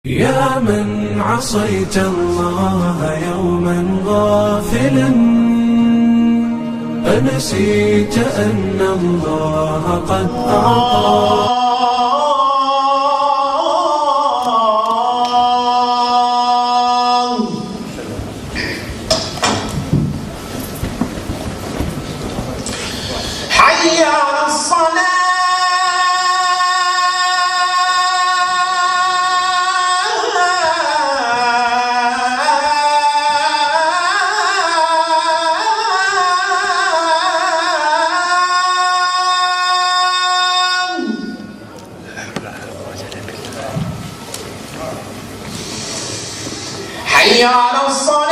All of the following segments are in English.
يا من عصيت الله يوما غافلا أنسيت أن الله قد أعطى حي على الصلاة حي على الصلاة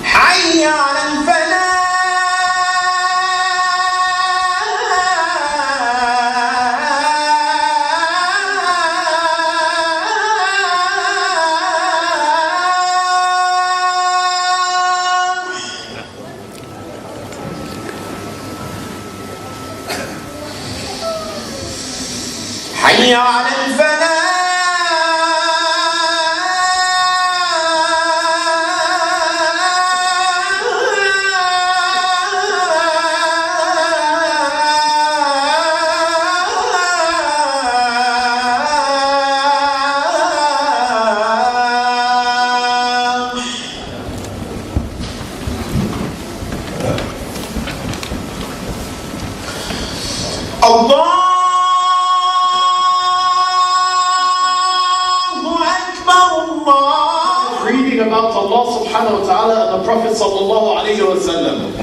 حي على الفلاح حي على الفلاح الله reading about Allah subhanahu wa ta'ala and the Prophet sallallahu alayhi wa sallam.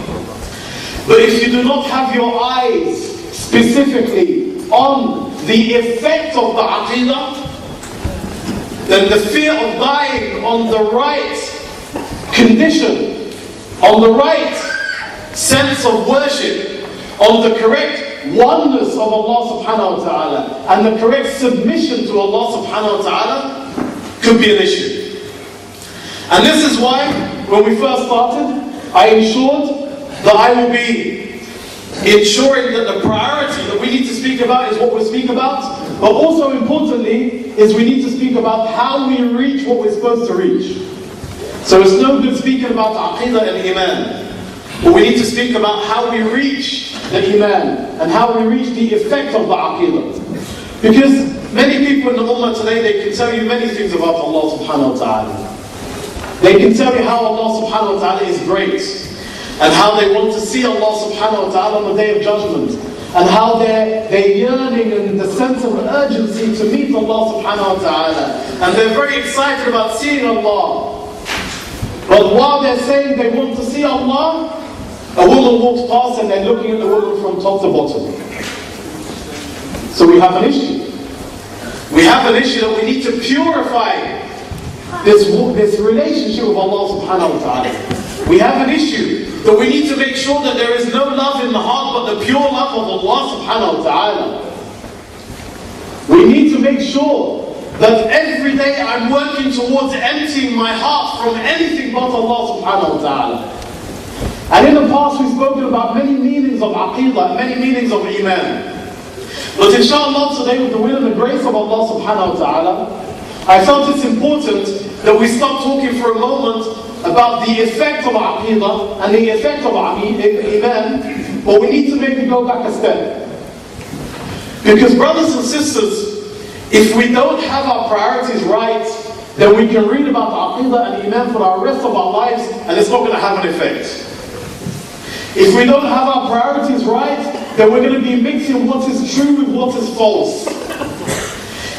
But if you do not have your eyes specifically on the effect of the aqidah, then the fear of dying on the right condition, on the right sense of worship, on the correct oneness of Allah subhanahu wa ta'ala and the correct submission to Allah subhanahu wa ta'ala could be an issue. And this is why when we first started, I ensured that I will be ensuring that the priority that we need to speak about is what we speak about, but also importantly is we need to speak about how we reach what we're supposed to reach. So it's no good speaking about aqidah and iman, but we need to speak about how we reach the iman and how we reach the effect of the aqidah. Because many people in the ummah today, they can tell you many things about Allah subhanahu wa ta'ala. They can tell you how Allah subhanahu wa ta'ala is great, and how they want to see Allah subhanahu wa ta'ala on the day of judgment, and how they're yearning and the sense of urgency to meet Allah subhanahu wa ta'ala, and they're very excited about seeing Allah. But while they're saying they want to see Allah, a woman walks past and they're looking at the woman from top to bottom. So we have an issue. We have an issue that we need to purify this relationship with Allah subhanahu wa ta'ala. We have an issue that we need to make sure that there is no love in the heart but the pure love of Allah subhanahu wa ta'ala. We need to make sure that every day I'm working towards emptying my heart from anything but Allah subhanahu wa ta'ala. And in the past we've spoken about many meanings of aqidah, many meanings of iman. But inshallah today, with the will and the grace of Allah subhanahu wa ta'ala, I felt it's important that we stop talking for a moment about the effect of aqidah and the effect of iman, but we need to maybe go back a step. Because brothers and sisters, if we don't have our priorities right, then we can read about aqidah and iman for the rest of our lives and it's not going to have an effect. If we don't have our priorities right, then we're going to be mixing what is true with what is false.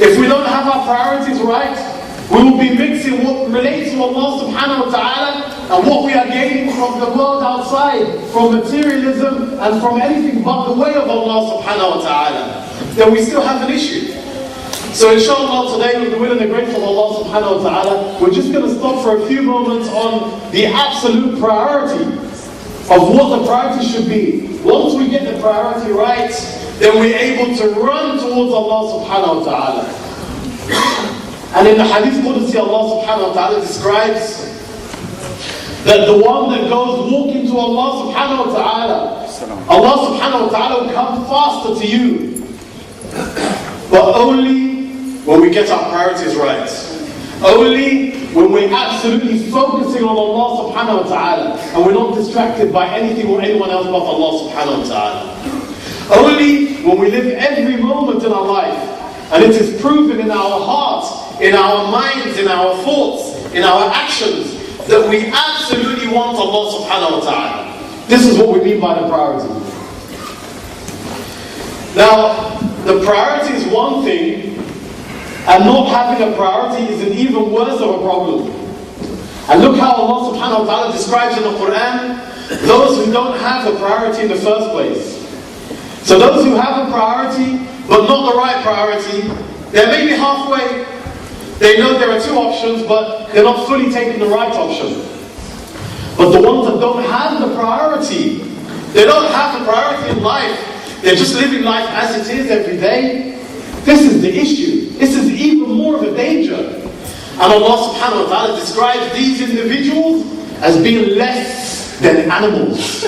If we don't have our priorities right, we will be mixing what relates to Allah subhanahu wa ta'ala and what we are gaining from the world outside, from materialism and from anything but the way of Allah subhanahu wa ta'ala. Then we still have an issue. So inshallah today, with the will and the grace of Allah subhanahu wa ta'ala, we're just going to stop for a few moments on the absolute priority of what the priority should be. Once we get the priority right, then we're able to run towards Allah subhanahu wa ta'ala. And in the Hadith Qudsi, Allah subhanahu wa ta'ala describes that the one that goes walking to Allah subhanahu wa ta'ala, Allah subhanahu wa ta'ala will come faster to you. But only when we get our priorities right. Only when we're absolutely focusing on Allah subhanahu wa ta'ala and we're not distracted by anything or anyone else but Allah subhanahu wa ta'ala. Only when we live every moment in our life and it is proven in our hearts, in our minds, in our thoughts, in our actions that we absolutely want Allah subhanahu wa ta'ala. This is what we mean by the priority. Now, the priority is one thing, and not having a priority is an even worse of a problem. And look how Allah subhanahu wa ta'ala describes in the Quran those who don't have a priority in the first place. So those who have a priority, but not the right priority, they're maybe halfway. They know there are two options, but they're not fully taking the right option. But the ones that don't have the priority, they don't have the priority in life, they're just living life as it is every day. This is the issue. This is even more of a danger. And Allah subhanahu wa ta'ala describes these individuals as being less than animals.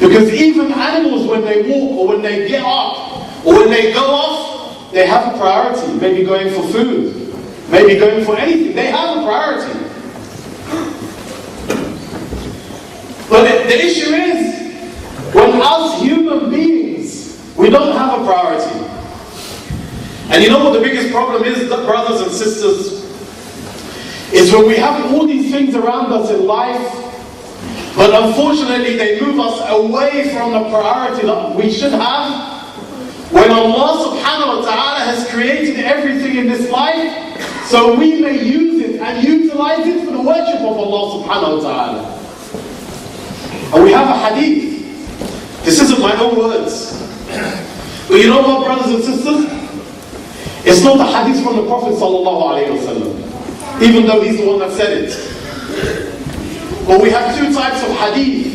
Because even animals, when they walk or when they get up or when they go off, they have a priority. Maybe going for food, maybe going for anything. They have a priority. But the issue is, when us human beings, we don't have a priority. And you know what the biggest problem is, brothers and sisters? Is when we have all these things around us in life, but unfortunately they move us away from the priority that we should have. When Allah subhanahu wa ta'ala has created everything in this life, so we may use it and utilize it for the worship of Allah subhanahu wa ta'ala. And we have a hadith. This isn't my own words. But you know what, brothers and sisters? It's not a hadith from the Prophet sallallahu alaihi wasallam, even though he's the one that said it. But we have two types of hadith.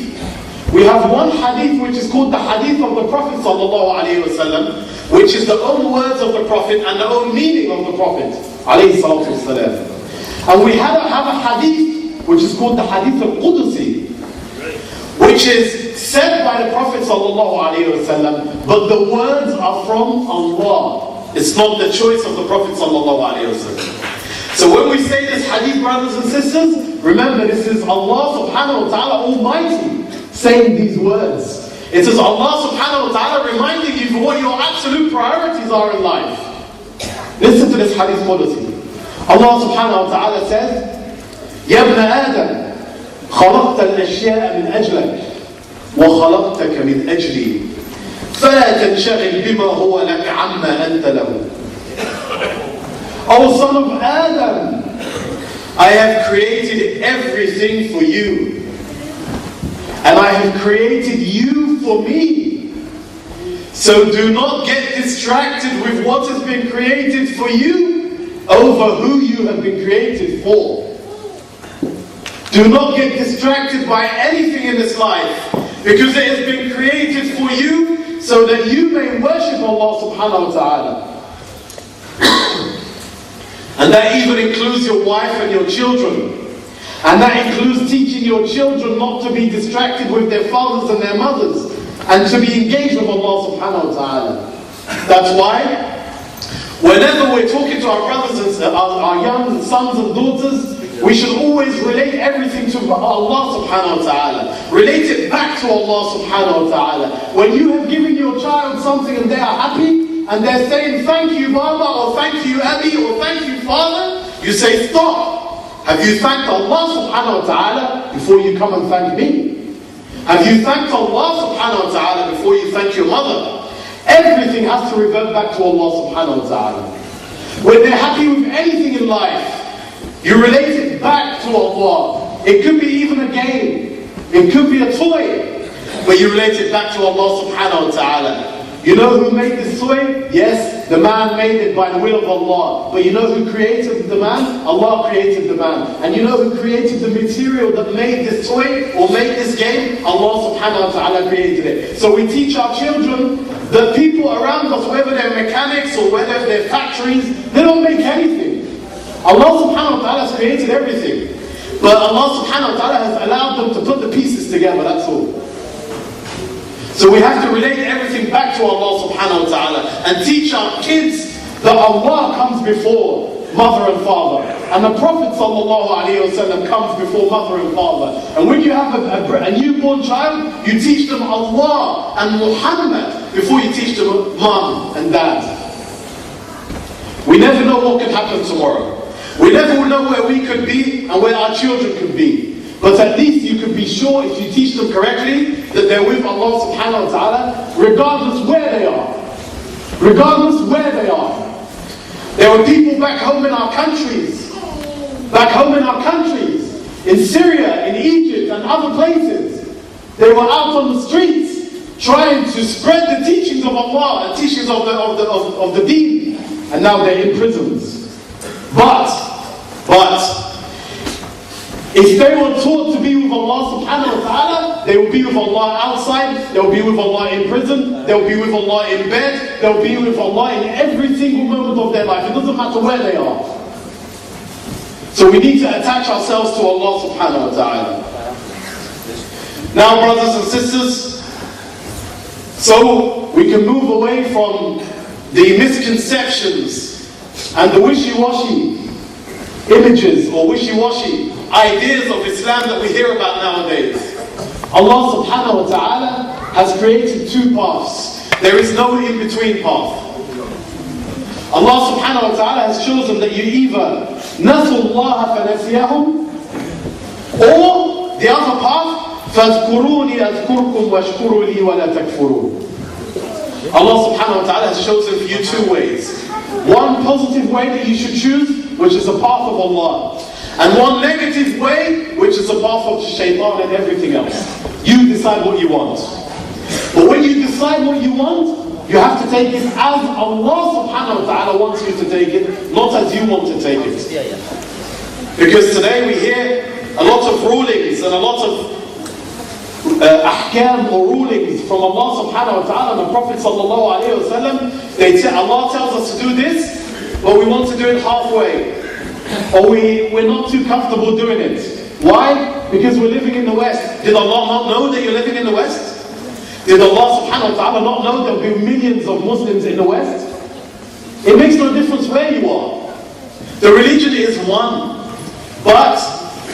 We have one hadith which is called the hadith of the Prophet sallallahu alaihi wasallam, which is the own words of the Prophet and the own meaning of the Prophet alayhi salatu wasalam. And we have a hadith which is called the hadith al-Qudsi, which is said by the Prophet sallallahu alaihi wasallam, but the words are from Allah. It's not the choice of the Prophet sallallahu alaihi wasallam. So when we say this hadith, brothers and sisters, remember this is Allah subhanahu wa ta'ala Almighty saying these words. It is Allah subhanahu wa ta'ala reminding you of what your absolute priorities are in life. Listen to this hadith quality. Allah subhanahu wa ta'ala says, يَا ابْنَ آدَمَ خَلَقْتَ الْأَشْيَاءَ مِنْ أَجْلَكَ وَخَلَقْتَكَ مِنْ أَجْلِي فَلَا تَنْشَغِلْ بِمَا هُوَ لَكَ عَمَّا أَنْتَ لَهُ. O son of Adam, I have created everything for you. And I have created you for me. So do not get distracted with what has been created for you over who you have been created for. Do not get distracted by anything in this life, because it has been created for you so that you may worship Allah subhanahu wa ta'ala. And that even includes your wife and your children. And that includes teaching your children not to be distracted with their fathers and their mothers, and to be engaged with Allah subhanahu wa ta'ala. That's why, whenever we're talking to our brothers and our young sons and daughters, we should always relate everything to Allah subhanahu wa ta'ala. Relate it back to Allah subhanahu wa ta'ala. When you have given your child something and they are happy, and they're saying, thank you Baba, or thank you Abi, or thank you Father, you say, stop. Have you thanked Allah subhanahu wa ta'ala before you come and thank me? Have you thanked Allah subhanahu wa ta'ala before you thank your mother? Everything has to revert back to Allah subhanahu wa ta'ala. When they're happy with anything in life, you relate it back to Allah. It could be even a game. It could be a toy. But you relate it back to Allah subhanahu wa ta'ala. You know who made this toy? Yes, the man made it by the will of Allah. But you know who created the man? Allah created the man. And you know who created the material that made this toy or made this game? Allah subhanahu wa ta'ala created it. So we teach our children that people around us, whether they're mechanics or whether they're factories, they don't make anything. Allah subhanahu wa ta'ala has created everything. But Allah subhanahu wa ta'ala has allowed them to put the pieces together, that's all. So we have to relate everything back to Allah subhanahu wa ta'ala and teach our kids that Allah comes before mother and father. And the Prophet sallallahu alayhi wa sallam comes before mother and father. And when you have a newborn child, you teach them Allah and Muhammad before you teach them mom and dad. We never know what could happen tomorrow. We never will know where we could be and where our children could be. But at least you can be sure, if you teach them correctly, that they're with Allah subhanahu wa ta'ala, regardless where they are. Regardless where they are. There were people back home in our countries. Back home in our countries. In Syria, in Egypt, and other places. They were out on the streets, trying to spread the teachings of Allah, the teachings of the deen. And now they're in prisons. But, if they were taught to be with Allah subhanahu wa ta'ala, they will be with Allah outside, they will be with Allah in prison, they will be with Allah in bed, they will be with Allah in every single moment of their life. It doesn't matter where they are. So we need to attach ourselves to Allah subhanahu wa ta'ala. Now, brothers and sisters, so we can move away from the misconceptions and the wishy-washy images or wishy-washy ideas of Islam that we hear about nowadays. Allah subhanahu wa ta'ala has created two paths. There is no in-between path. Allah subhanahu wa ta'ala has chosen that you either نَسُوا اللَّهَ فَنَسِيَهُمْ, or the other path, فَاذْكُرُونِي أَذْكُرْكُمْ وَاشْكُرُوا لِي وَلَا تَكْفُرُونَ. Allah subhanahu wa ta'ala has chosen for you two ways. One positive way that you should choose, which is the path of Allah. And one negative way, which is the path of shaitan and everything else. You decide what you want. But when you decide what you want, you have to take it as Allah subhanahu wa ta'ala wants you to take it, not as you want to take it. Because today we hear a lot of rulings and a lot of ahkam or rulings from Allah subhanahu wa ta'ala and the Prophet sallallahu alayhi wa sallam. They say Allah tells us to do this, but we want to do it halfway. Or we're not too comfortable doing it. Why? Because we're living in the West. Did Allah not know that you're living in the West? Did Allah subhanahu wa ta'ala not know there'll be millions of Muslims in the West? It makes no difference where you are. The religion is one. But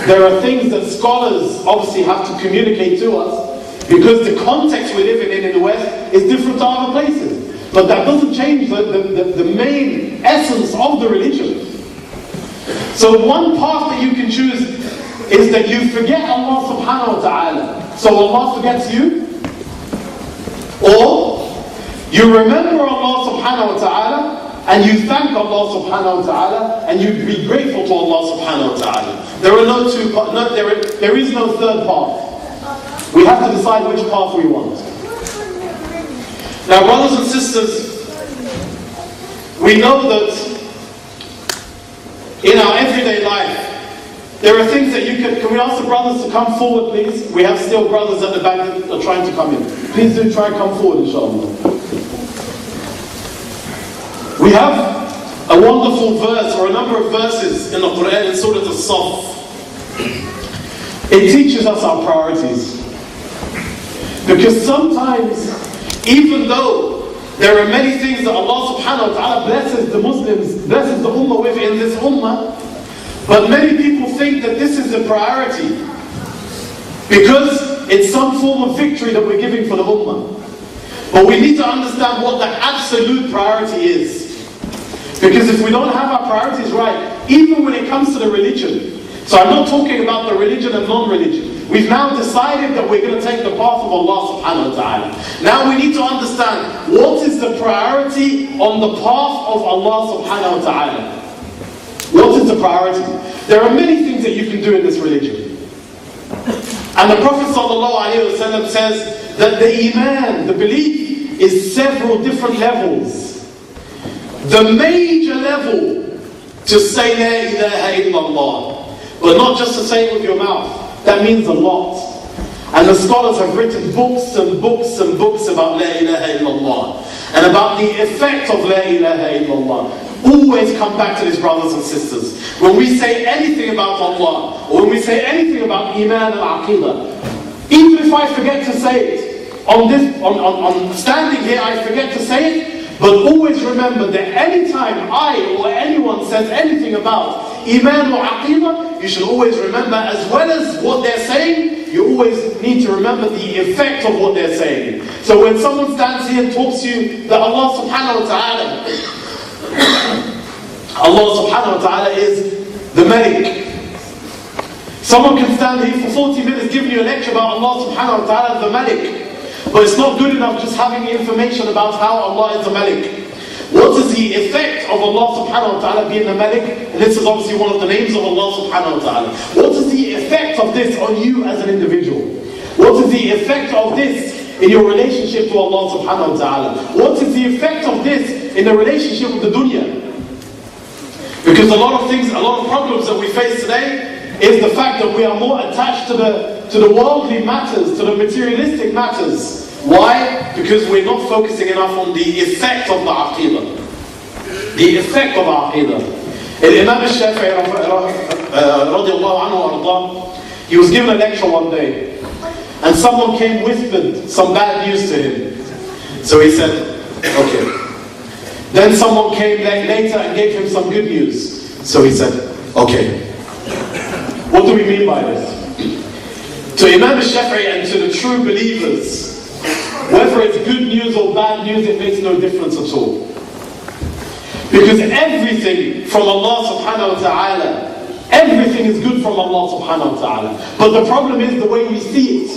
there are things that scholars obviously have to communicate to us, because the context we're living in the West is different to other places. But that doesn't change the main essence of the religion. So one path that you can choose is that you forget Allah subhanahu wa ta'ala, so Allah forgets you. Or you remember Allah subhanahu wa ta'ala and you thank Allah subhanahu wa ta'ala and you be grateful to Allah subhanahu wa ta'ala. There is no third path. We have to decide which path we want. Now, brothers and sisters, we know that in our everyday life, there are things that you can we ask the brothers to come forward, please? We have still brothers at the back that are trying to come in. Please do try and come forward, inshallah. We have a wonderful verse, or a number of verses in the Quran in Surah As-Saff. It teaches us our priorities. Because sometimes, even though there are many things that Allah subhanahu wa ta'ala blesses the Muslims, blesses the ummah with in this ummah, but many people think that this is the priority because it's some form of victory that we're giving for the ummah. But we need to understand what the absolute priority is. Because if we don't have our priorities right, even when it comes to the religion, so I'm not talking about the religion and non-religion. We've now decided that we're going to take the path of Allah subhanahu wa ta'ala. Now we need to understand what is the priority on the path of Allah subhanahu wa ta'ala. What is the priority? There are many things that you can do in this religion. And the Prophet sallallahu alayhi wa sallam says that the iman, the belief, is several different levels. the major level to say La ilaha illallah. But not just to say it with your mouth. That means a lot. And the scholars have written books and books and books about La ilaha illallah. And about the effect of La ilaha illallah. Always come back to this, brothers and sisters. When we say anything about Allah, or when we say anything about Iman and Aqidah, even if I forget to say it, on standing here I forget to say it, but always remember that anytime I or anyone says anything about Iman or Aqidah, you should always remember, as well as what they're saying, you always need to remember the effect of what they're saying. So when someone stands here and talks to you that Allah subhanahu wa ta'ala is the Malik. Someone can stand here for 40 minutes giving you a lecture about Allah subhanahu wa ta'ala as the Malik. But it's not good enough just having information about how Allah is the Malik. What is the effect of Allah subhanahu wa ta'ala being the Malik? And this is obviously one of the names of Allah subhanahu wa ta'ala. What is the effect of this on you as an individual? What is the effect of this in your relationship to Allah subhanahu wa ta'ala? What is the effect of this in the relationship with the dunya? Because a lot of things, a lot of problems that we face today is the fact that we are more attached to the worldly matters, to the materialistic matters. Why? Because we're not focusing enough on the effect of the Aqidah. The effect of Aqidah. Imam al-Shafi'i radiallahu anhu, he was given a lecture one day, and someone came whispered some bad news to him. So he said, okay. Then someone came later and gave him some good news. So he said, okay. What do we mean by this? To Imam al-Shafi'i and to the true believers, whether it's good news or bad news, it makes no difference at all. Because everything from Allah subhanahu wa ta'ala, everything is good from Allah subhanahu wa ta'ala. But the problem is the way we see it.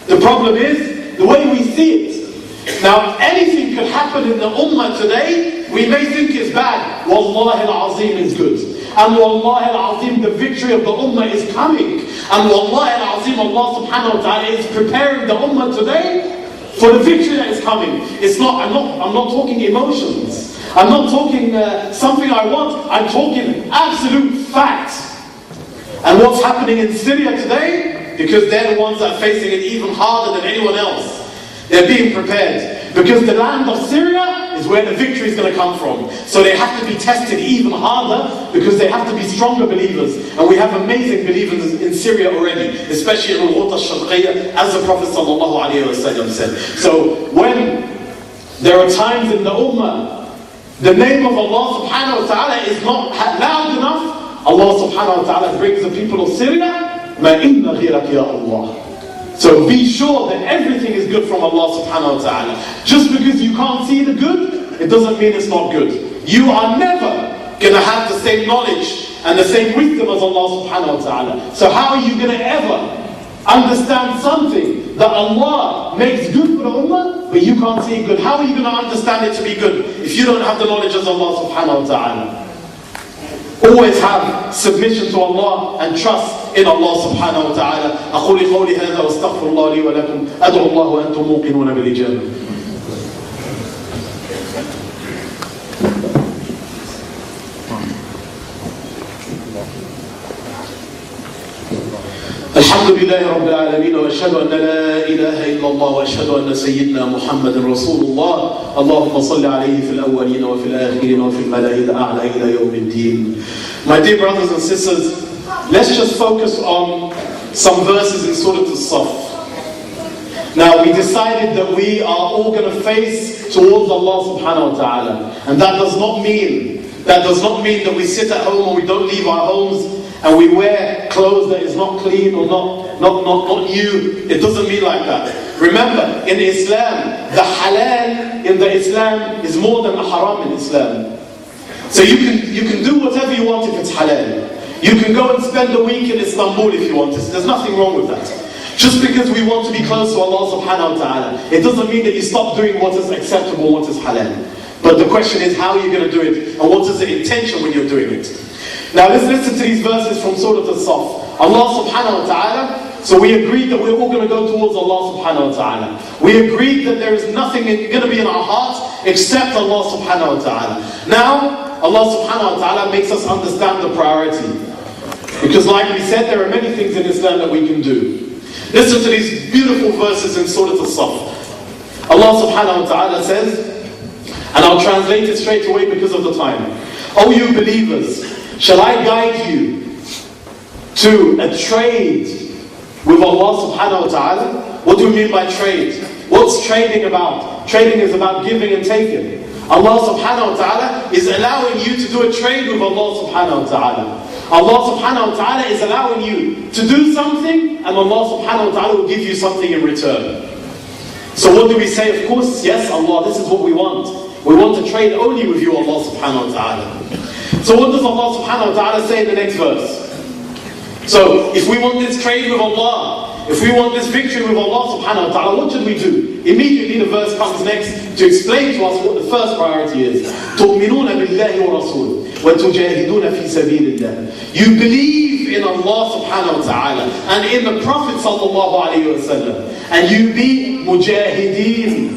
The problem is the way we see it. Now, anything could happen in the ummah today, we may think it's bad. Wallahi al-azim is good. And wallahi al-azim, the victory of the ummah is coming. And wallahi al-azim, Allah subhanahu wa ta'ala is preparing the ummah today for the victory that is coming. It's not, I'm not talking emotions. I'm not talking something I want. I'm talking absolute facts. And what's happening in Syria today, because they're the ones that are facing it even harder than anyone else. They're being prepared. Because the land of Syria is where the victory is going to come from. So they have to be tested even harder, because they have to be stronger believers. And we have amazing believers in Syria already, especially in Al-Ghouta al-Sharqiyya, as the Prophet ﷺ said. So when there are times in the ummah, the name of Allah subhanahu wa ta'ala is not loud enough, Allah subhanahu wa ta'ala brings the people of Syria, مَا إِنَّ غِيرَكَ يَا اللَّهِ. So be sure that everything is good from Allah subhanahu wa ta'ala. Just because you can't see the good, it doesn't mean it's not good. You are never going to have the same knowledge and the same wisdom as Allah subhanahu wa ta'ala. So how are you going to ever understand something that Allah makes good for the ummah, but you can't see it good? How are you going to understand it to be good if you don't have the knowledge of Allah subhanahu wa ta'ala? Always have submission to Allah and trust in Allah subhanahu wa ta'ala. أقول قولي هذا واستغفر الله لي ولكم أدعو الله وأنتم موقنون بالإجابة. الحمد لله رب العالمين وأشهد أن لا إله إلا الله وأشهد أن سيدنا محمد رسول الله اللهم صل عليه في الأولين وفي الآخرين وفي الملأ الأعلى إلى يوم الدين. My dear brothers and sisters, let's just focus on some verses in Surah As-Saff. Now we decided that we are all going to face towards Allah subhanahu wa ta'ala, and that does not mean that we sit at home or we don't leave our homes and we wear clothes that is not clean or not new. It doesn't mean like that. Remember, in Islam, the halal in the Islam is more than the haram in Islam. So you can do whatever you want if it's halal. You can go and spend a week in Istanbul if you want to. There's nothing wrong with that. Just because we want to be close to Allah subhanahu wa ta'ala, it doesn't mean that you stop doing what is acceptable, what is halal. But the question is, how are you going to do it? And what is the intention when you're doing it? Now let's listen to these verses from Surah As-Saff. Allah subhanahu wa ta'ala, so we agreed that we're all going to go towards Allah subhanahu wa ta'ala. We agreed that there is nothing going to be in our hearts except Allah subhanahu wa ta'ala. Now, Allah subhanahu wa ta'ala makes us understand the priority. Because like we said, there are many things in Islam that we can do. Listen to these beautiful verses in Surah As-Saff. Allah subhanahu wa ta'ala says, and I'll translate it straight away because of the time. O you believers, shall I guide you to a trade with Allah subhanahu wa ta'ala? What do we mean by trade? What's trading about? Trading is about giving and taking. Allah subhanahu wa ta'ala is allowing you to do a trade with Allah subhanahu wa ta'ala. Allah subhanahu wa ta'ala is allowing you to do something, and Allah subhanahu wa ta'ala will give you something in return. So what do we say? Of course, yes, Allah, this is what we want. We want to trade only with you, Allah subhanahu wa ta'ala. So what does Allah subhanahu wa ta'ala say in the next verse? So if we want this trade with Allah, if we want this victory with Allah subhanahu wa ta'ala, what should we do? Immediately the verse comes next to explain to us what the first priority is. تُؤْمِنُونَ بِاللَّهِ وَرَسُولِهِ وَتُجَاهِدُونَ فِي سَبِيلِ اللَّهِ. You believe in Allah subhanahu wa ta'ala and in the Prophet sallallahu alayhi wa sallam, and you be mujahideen.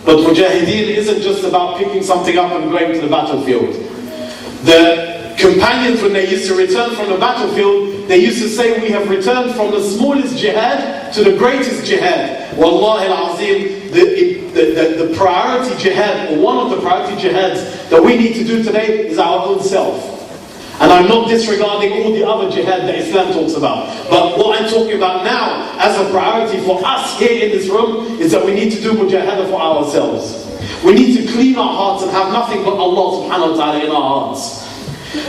But mujahideen isn't just about picking something up and going to the battlefield. The companions, when they used to return from the battlefield, they used to say, we have returned from the smallest jihad to the greatest jihad. Wallahi al-azim, the priority jihad, or one of the priority jihads that we need to do today is our own self. And I'm not disregarding all the other jihad that Islam talks about. But what I'm talking about now, as a priority for us here in this room, is that we need to do mujahadah for ourselves. We need to clean our hearts and have nothing but Allah subhanahu wa ta'ala in our hearts.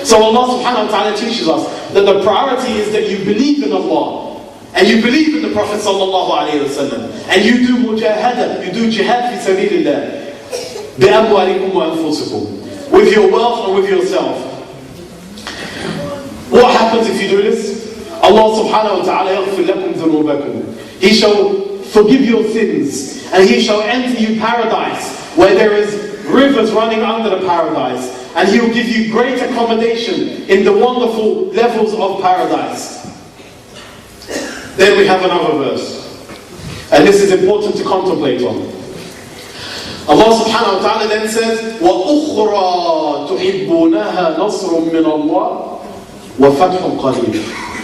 So Allah subhanahu wa ta'ala teaches us that the priority is that you believe in Allah, and you believe in the Prophet sallallahu alayhi wa sallam, and you do mujahadah, you do jihad fi sabilillah, bi'amwalikum wa anfusikum, with your wealth and with yourself. What happens if you do this? Allah subhanahu wa ta'ala yaghfir lakum dhunubakum. He shall forgive your sins, and He shall enter you paradise, where there is rivers running under the paradise, and He will give you great accommodation in the wonderful levels of paradise. Then we have another verse, and this is important to contemplate on. Allah subhanahu wa ta'ala then says, وَأُخْرَى تُحِبُّونَهَا نَصْرٌ مِّنَ اللَّهِ وَفَتْحٌ قَرِيبٌ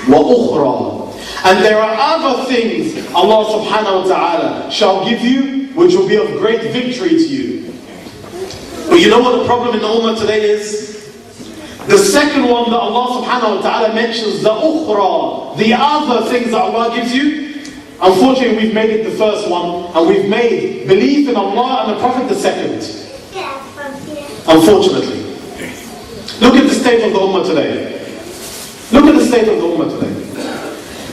وَأُخْرَى. And there are other things Allah subhanahu wa ta'ala shall give you, which will be of great victory to you. But you know what the problem in the ummah today is? The second one that Allah subhanahu wa ta'ala mentions, the ukhra, the other things that Allah gives you, unfortunately we've made it the first one, and we've made belief in Allah and the Prophet the second. Unfortunately. Look at the state of the ummah today. Look at the state of the ummah today.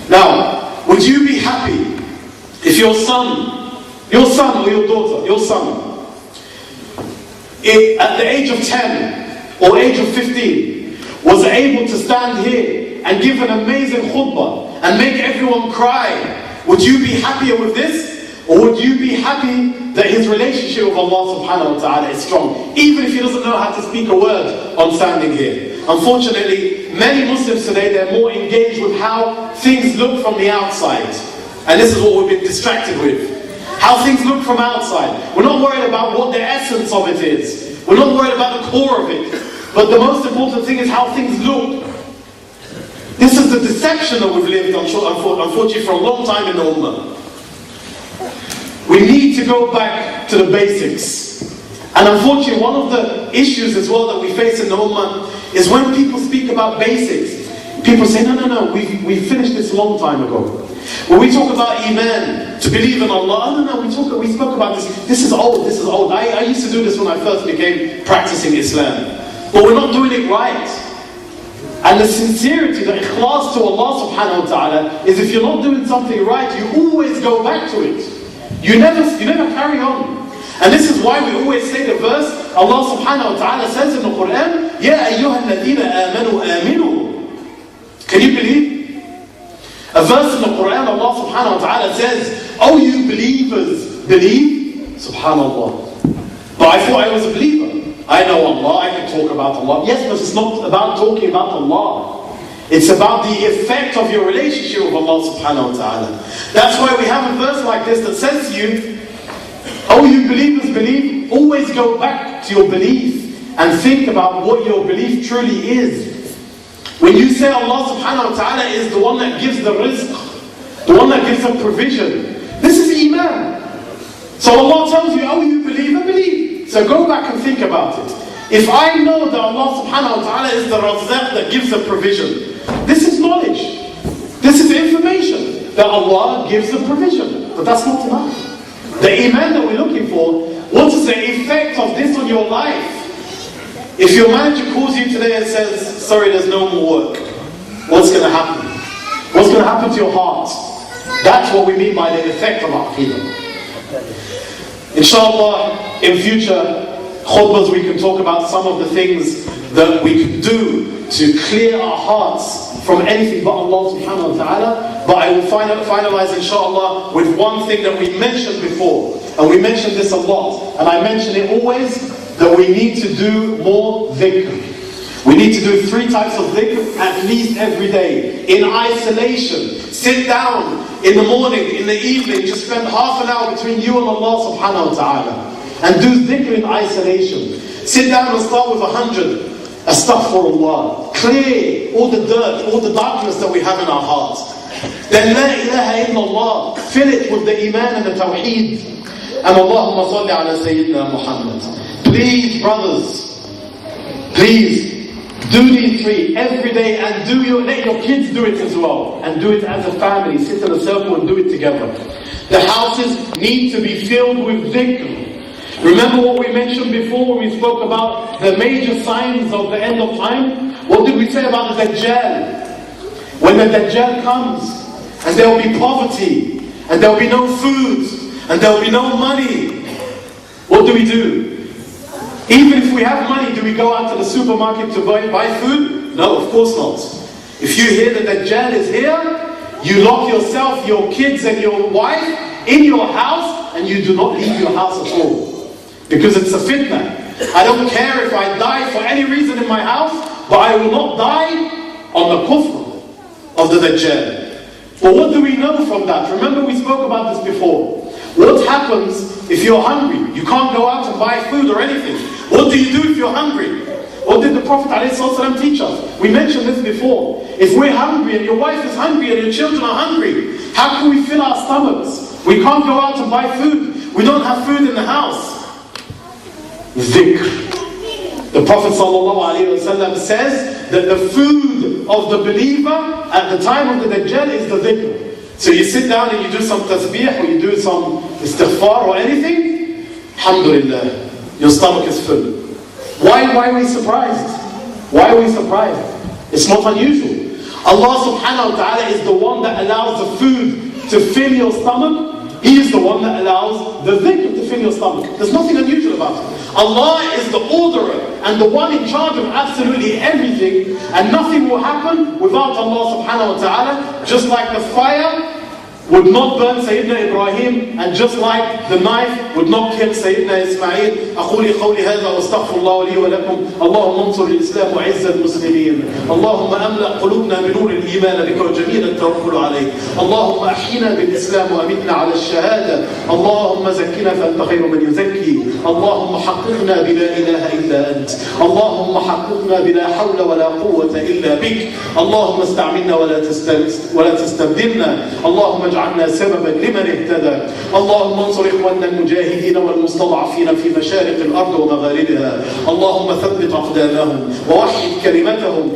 Now, would you be happy if your son or your daughter, your son, at the age of 10 or age of 15, was able to stand here and give an amazing khutbah and make everyone cry? Would you be happier with this? Or would you be happy that his relationship with Allah subhanahu wa ta'ala is strong, even if he doesn't know how to speak a word on standing here? Unfortunately, many Muslims today, they're more engaged with how things look from the outside. And this is what we've been distracted with. How things look from outside. We're not worried about what the essence of it is. We're not worried about the core of it. But the most important thing is how things look. This is the deception that we've lived, unfortunately, for a long time in the ummah. We need to go back to the basics. And unfortunately, one of the issues as well that we face in the ummah is when people speak about basics, people say, no, we finished this a long time ago. When we talk about Iman, to believe in Allah, we spoke about this. This is old. I used to do this when I first began practicing Islam. But we're not doing it right. And the sincerity, the ikhlas to Allah subhanahu wa ta'ala is if you're not doing something right, you always go back to it. You never carry on. And this is why we always say the verse, Allah subhanahu wa ta'ala says in the Quran, Ya ayyuha alladhina amanu aminu. Can you believe? A verse in the Quran, Allah subhanahu wa ta'ala says, oh you believers, believe? Subhanallah. But I thought I was a believer. I know Allah, I can talk about Allah. Yes, but it's not about talking about Allah. It's about the effect of your relationship with Allah subhanahu wa ta'ala. That's why we have a verse like this that says to you, oh you believers believe, always go back to your belief and think about what your belief truly is. When you say Allah subhanahu wa ta'ala is the one that gives the rizq, the one that gives the provision, this is Iman. So Allah tells you, oh, you believe, I believe. So go back and think about it. If I know that Allah subhanahu wa ta'ala is the Razzaq that gives the provision, this is knowledge. This is information that Allah gives the provision. But that's not enough. The Iman that we're looking for, what is the effect of this on your life? If your manager calls you today and says, sorry, there's no more work, what's going to happen? What's going to happen to your heart? That's what we mean by the effect of Aqidah. Inshallah, in future khutbahs we can talk about some of the things that we can do to clear our hearts from anything but Allah subhanahu wa ta'ala. But I will finalize inshallah with one thing that we mentioned before. And we mentioned this a lot. And I mention it always, that we need to do more dhikr. We need to do 3 types of dhikr at least every day. In isolation. Sit down in the morning, in the evening, just spend half an hour between you and Allah subhanahu wa ta'ala. And do dhikr in isolation. Sit down and start with 100. Astaghfirullah. Clear all the dirt, all the darkness that we have in our hearts. Then la ilaha illallah. Fill it with the iman and the tawheed. And Allahumma salli ala Sayyidina Muhammad. Please, brothers, please do these 3 every day, and let your kids do it as well. And do it as a family. Sit in a circle and do it together. The houses need to be filled with dhikr. Remember what we mentioned before when we spoke about the major signs of the end of time? What did we say about the Dajjal? When the Dajjal comes, and there will be poverty, and there will be no food, and there will be no money, what do? Even if we have money, do we go out to the supermarket to buy food? No, of course not. If you hear that Dajjal is here, you lock yourself, your kids and your wife in your house, and you do not leave your house at all. Because it's a fitna. I don't care if I die for any reason in my house, but I will not die on the kufr of the Dajjal. But what do we know from that? Remember we spoke about this before. What happens if you're hungry? You can't go out and buy food or anything. What do you do if you're hungry? What did the Prophet ﷺ teach us? We mentioned this before. If we're hungry and your wife is hungry and your children are hungry, how can we fill our stomachs? We can't go out and buy food. We don't have food in the house. Dhikr. The Prophet ﷺ says that the food of the believer at the time of the Dajjal is the dhikr. So you sit down and you do some tasbih or you do some istighfar or anything, alhamdulillah, your stomach is full. Why are we surprised? Why are we surprised? It's not unusual. Allah subhanahu wa ta'ala is the one that allows the food to fill your stomach. He is the one that allows the dhikr to fill your stomach. There's nothing unusual about it. Allah is the orderer and the one in charge of absolutely everything, and nothing will happen without Allah subhanahu wa ta'ala. Just like the fire would not burn Sayyidina Ibrahim, and just like the knife would not kill Sayyidina Ismail. أقول قولي هذا واستغفر الله لي ولكم. اللهم انصر الإسلام وعز المسلمين. اللهم أملأ قلوبنا بنور الإيمان بك وجميل التوكل عليك. اللهم أحينا بالإسلام وأمتنا على الشهادة. اللهم زكنا فأنت خير من يزكي. اللهم حققنا بلا إله إلا أنت. اللهم حققنا بلا حول ولا قوة إلا بك. اللهم استعملنا ولا تستبدلنا. اللهم اجعلنا سببا لمن اهتدى. اللهم انصر إخواننا المجاهدين والمستضعفين في مشارق الأرض ومغاربها. اللهم ثبت أقدامهم ووحد كلمتهم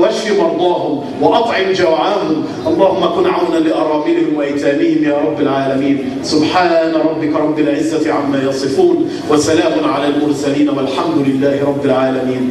واشف مرضاهم وأطعم جوعاهم. اللهم كن عونا لأراملهم وأيتامهم يا رب العالمين. سبحان ربك رب العزة عما يصفون وسلام على المرسلين والحمد لله رب العالمين.